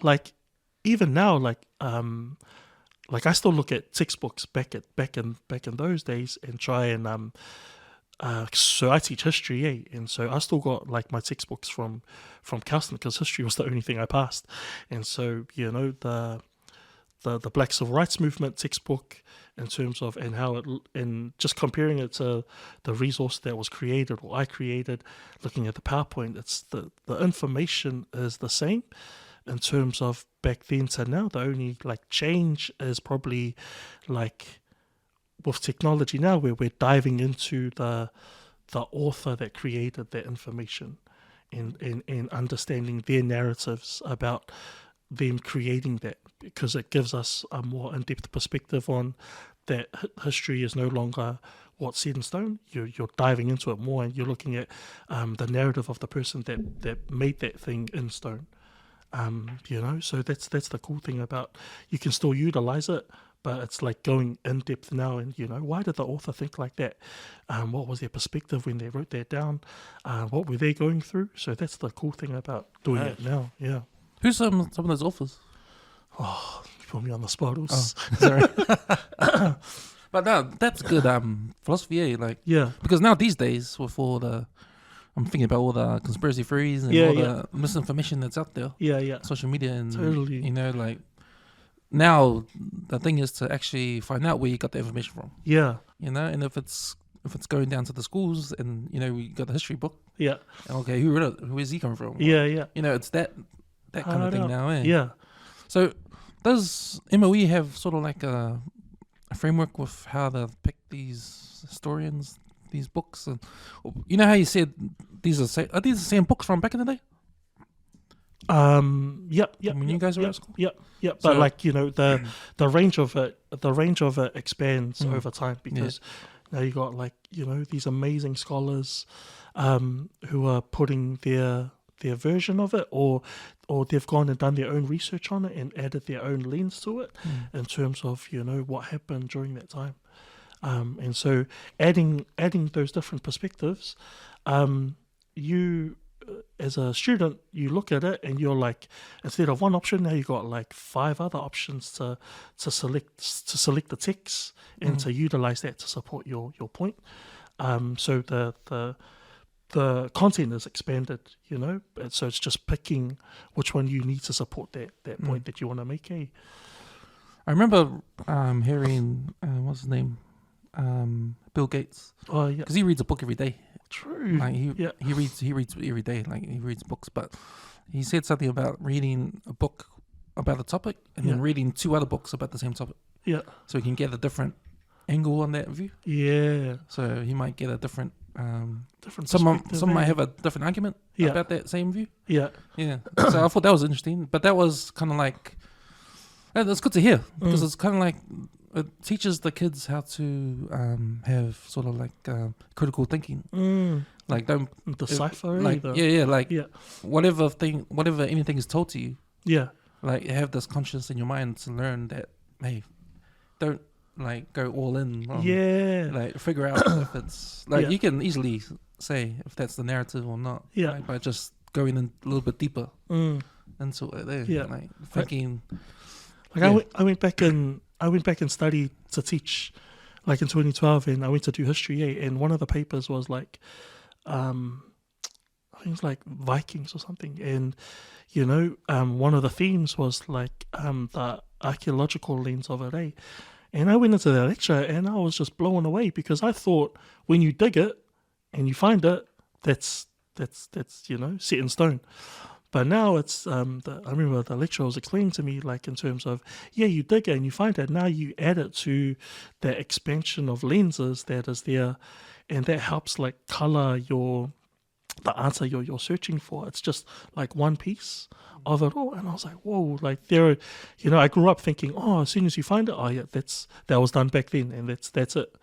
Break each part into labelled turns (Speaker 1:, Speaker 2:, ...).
Speaker 1: like even now, like I still look at textbooks back in those days and try and so I teach history, and so I still got like my textbooks from Calston because history was the only thing I passed, and so the Black Civil Rights Movement textbook in terms of and how it and just comparing it to the resource that was created or I created, looking at the PowerPoint, it's the information is the same in terms of back then to now. The only like change is probably like with technology now where we're diving into the author that created that information and understanding their narratives about them creating that, because it gives us a more in-depth perspective on that history is no longer what's set in stone. You're diving into it more and you're looking at the narrative of the person that made that thing in stone. So that's the cool thing about, you can still utilize it, but it's like going in depth now and, why did the author think like that? What was their perspective when they wrote that down? What were they going through? So that's the cool thing about doing it now, yeah.
Speaker 2: Who's some of those authors?
Speaker 1: Oh, you put me on the spot.
Speaker 2: Sorry. But no, that's good philosophy, like,
Speaker 1: yeah.
Speaker 2: Because now these days with all the, I'm thinking about all the conspiracy theories and all the misinformation that's out there.
Speaker 1: Yeah.
Speaker 2: Social media and,
Speaker 1: totally.
Speaker 2: Like, now the thing is to actually find out where you got the information from.
Speaker 1: Yeah.
Speaker 2: And if it's going down to the schools and, we got the history book.
Speaker 1: Yeah.
Speaker 2: Okay, who wrote it? Where is he coming from?
Speaker 1: Yeah.
Speaker 2: It's that kind of thing now, eh?
Speaker 1: Yeah.
Speaker 2: So does MOE have sort of like a framework with how to pick these historians, these books? And, how you said are these the same books from back in the day?
Speaker 1: Yep.
Speaker 2: When you guys were at school?
Speaker 1: Yep.
Speaker 2: So,
Speaker 1: but like, the range of it expands over time, because now you got like, these amazing scholars who are putting their version of it, or they've gone and done their own research on it and added their own lens to it in terms of, what happened during that time. And so adding those different perspectives, you as a student, you look at it and you're like, instead of one option, now you got like 5 other options to select the text and to utilize that to support your point. So the content is expanded, so it's just picking which one you need to support that point that you want to make. I
Speaker 2: remember hearing what's his name, Bill Gates.
Speaker 1: Oh yeah,
Speaker 2: because he reads a book every day.
Speaker 1: True.
Speaker 2: Like he reads every day. Like he reads books, but he said something about reading a book about a topic and then reading 2 other books about the same topic.
Speaker 1: Yeah.
Speaker 2: So he can get a different angle on that view.
Speaker 1: Yeah.
Speaker 2: So he might get a different.
Speaker 1: Some
Speaker 2: might have a different argument about that same view.
Speaker 1: Yeah.
Speaker 2: So I thought that was interesting, but that was kind of like, that's good to hear, because it's kind of like it teaches the kids how to have sort of like critical thinking. Like don't
Speaker 1: decipher
Speaker 2: either. Whatever anything is told to you.
Speaker 1: Yeah.
Speaker 2: Like have this conscience in your mind to learn that, hey, don't like go all in. Like figure out if it's like you can easily say if that's the narrative or not.
Speaker 1: Yeah.
Speaker 2: Like, by just going in a little bit deeper into it. There.
Speaker 1: Yeah.
Speaker 2: Like thinking.
Speaker 1: I went back and studied to teach, like in 2012, and I went to do history. And one of the papers was like, I think it was like Vikings or something. And one of the themes was like the archaeological lens of it. And I went into that lecture and I was just blown away, because I thought when you dig it and you find it, that's set in stone. But now it's, I remember the lecturer was explaining to me, like in terms of, you dig it and you find it, now you add it to the expansion of lenses that is there, and that helps like color the answer you're searching for. It's just like one piece of it all. And I was like, whoa, like I grew up thinking, as soon as you find it, that was done back then and that's it.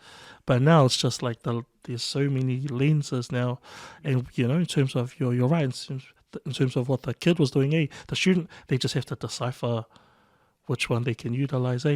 Speaker 1: But now it's just like there's so many lenses now, and in terms of you're right, in terms of what the kid was doing, the student, they just have to decipher which one they can utilize,